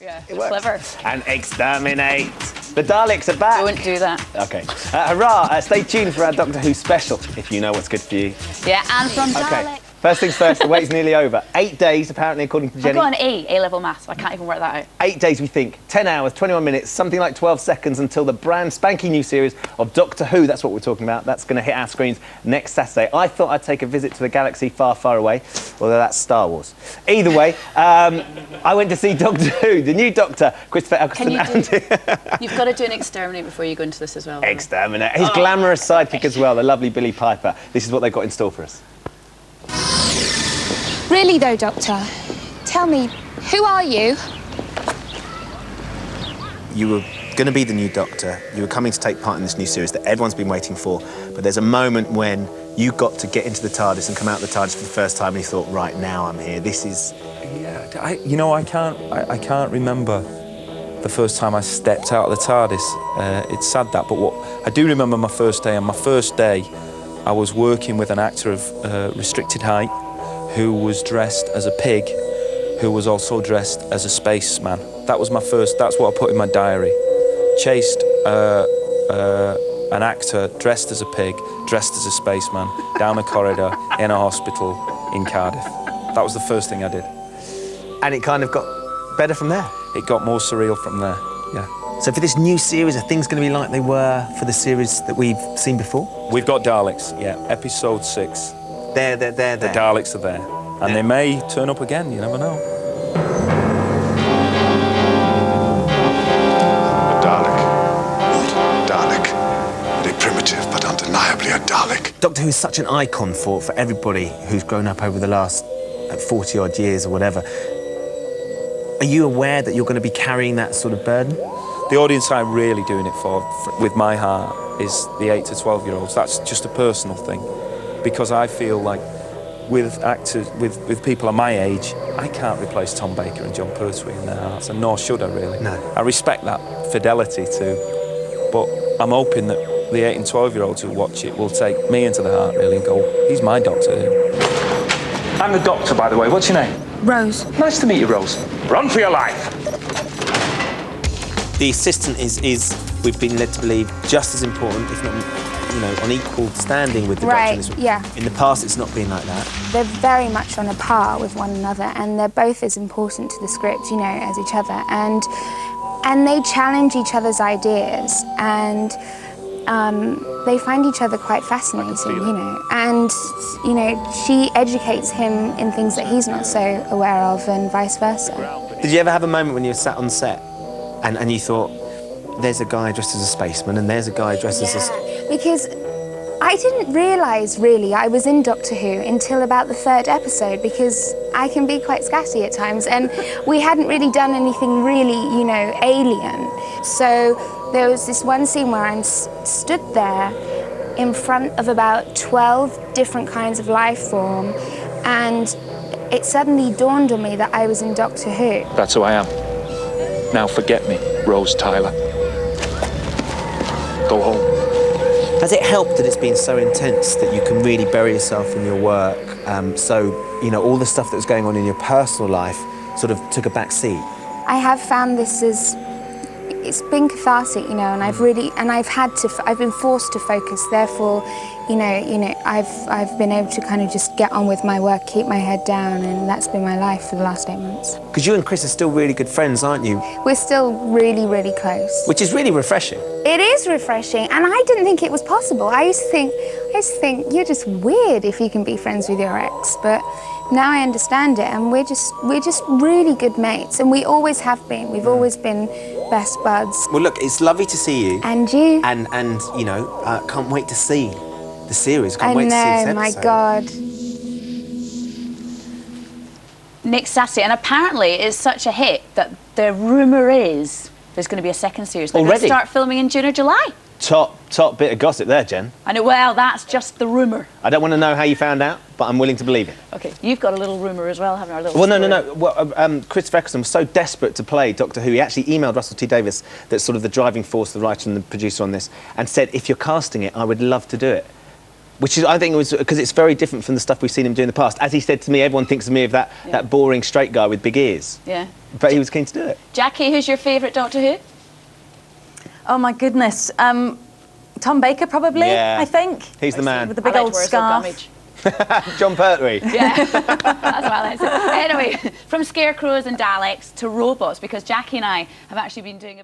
Yeah, It works. clever. And exterminate. The Daleks are back. I wouldn't do that. Okay. Hurrah! Stay tuned for our Doctor Who special, if you know what's good for you. Yeah, and from Okay. Dalek. First things first, the wait's nearly over. 8 days, apparently, according to Jenny. I've got an A-level maths. I can't even work that out. 8 days, we think. 10 hours, 21 minutes, something like 12 seconds until the brand spanking new series of Doctor Who, that's what we're talking about, that's going to hit our screens next Saturday. I thought I'd take a visit to the galaxy far, far away, although that's Star Wars. Either way, I went to see Doctor Who, the new Doctor, Christopher Eccleston. You've got to do an exterminate before you go into this as well. Exterminate. His glamorous sidekick as well, the lovely Billy Piper. This is what they've got in store for us. Really though, Doctor, tell me, who are you? You were going to be the new Doctor. You were coming to take part in this new series that everyone's been waiting for. But there's a moment when you got to get into the TARDIS and come out of the TARDIS for the first time, and you thought, right, now I'm here. This is... Yeah, I can't remember the first time I stepped out of the TARDIS. It's sad that, but what I do remember my first day. And my first day, I was working with an actor of restricted height who was dressed as a pig, who was also dressed as a spaceman. That was my first, that's what I put in my diary. Chased an actor dressed as a pig, dressed as a spaceman, down a corridor in a hospital in Cardiff. That was the first thing I did. And it kind of got better from there? It got more surreal from there, yeah. So for this new series, are things going to be like they were for the series that we've seen before? We've got Daleks, yeah, episode 6. They're The Daleks are there. And they may turn up again, you never know. A Dalek. Dalek. Very primitive, but undeniably a Dalek. Doctor Who is such an icon for everybody who's grown up over the last 40-odd years or whatever. Are you aware that you're going to be carrying that sort of burden? The audience I'm really doing it for with my heart, is the 8 to 12-year-olds. That's just a personal thing. Because I feel like with actors, with people of my age, I can't replace Tom Baker and John Pertwee in their hearts, and nor should I really. No. I respect that fidelity too, but I'm hoping that the 8 and 12-year-olds who watch it will take me into the heart really and go, he's my Doctor Who. I'm the Doctor, by the way. What's your name? Rose. Nice to meet you, Rose. Run for your life. The assistant is, we've been led to believe, just as important, if not, you know, on equal standing with the Right, Doctor. yeah. In the past, it's not been like that. They're very much on a par with one another, and they're both as important to the script, you know, as each other. And they challenge each other's ideas, and they find each other quite fascinating, you know. And, you know, she educates him in things that he's not so aware of, and vice versa. Did you ever have a moment when you were sat on set and you thought, there's a guy dressed as a spaceman and there's a guy dressed as a... Because I didn't realise, really, I was in Doctor Who until about the 3rd episode, because I can be quite scatty at times, and we hadn't really done anything really, you know, alien. So there was this one scene where I stood there in front of about 12 different kinds of life form, and it suddenly dawned on me that I was in Doctor Who. That's who I am. Now forget me, Rose Tyler. Go home. Has it helped that it's been so intense that you can really bury yourself in your work? So, you know, all the stuff that was going on in your personal life sort of took a back seat? I have found this as, it's been cathartic, you know, and I've been forced to focus. Therefore, you know, I've been able to kind of just get on with my work, keep my head down, and that's been my life for the last 8 months. Because you and Chris are still really good friends, aren't you? We're still really, really close. Which is really refreshing. It is refreshing, and I didn't think it was possible. I used to think you're just weird if you can be friends with your ex, but now I understand it, and we're just really good mates, and we always have been. We've always been best buds. Well, look, it's lovely to see you. And you. And you know, can't wait to see the series. Can't wait to see this episode. My God. Next Saturday, and apparently it's such a hit that the rumour is there's going to be a second series. They're going to start filming in June or July. Top bit of gossip there, Jen. I know, well, that's just the rumour. I don't want to know how you found out, but I'm willing to believe it. OK, you've got a little rumour as well, haven't you? Well, no. Well, Christopher Eccleston was so desperate to play Doctor Who, he actually emailed Russell T Davies, that's sort of the driving force, the writer and the producer on this, and said, if you're casting it, I would love to do it. Which is, I think, it was because it's very different from the stuff we've seen him do in the past. As he said to me, everyone thinks of me of that boring straight guy with big ears. Yeah. But he was keen to do it. Jackie, who's your favourite Doctor Who? Oh my goodness, Tom Baker probably. Yeah. I think He's the man with the big old scarf. John Pertwee. Yeah, that's what I said. Anyway, from scarecrows and Daleks to robots, because Jackie and I have actually been doing a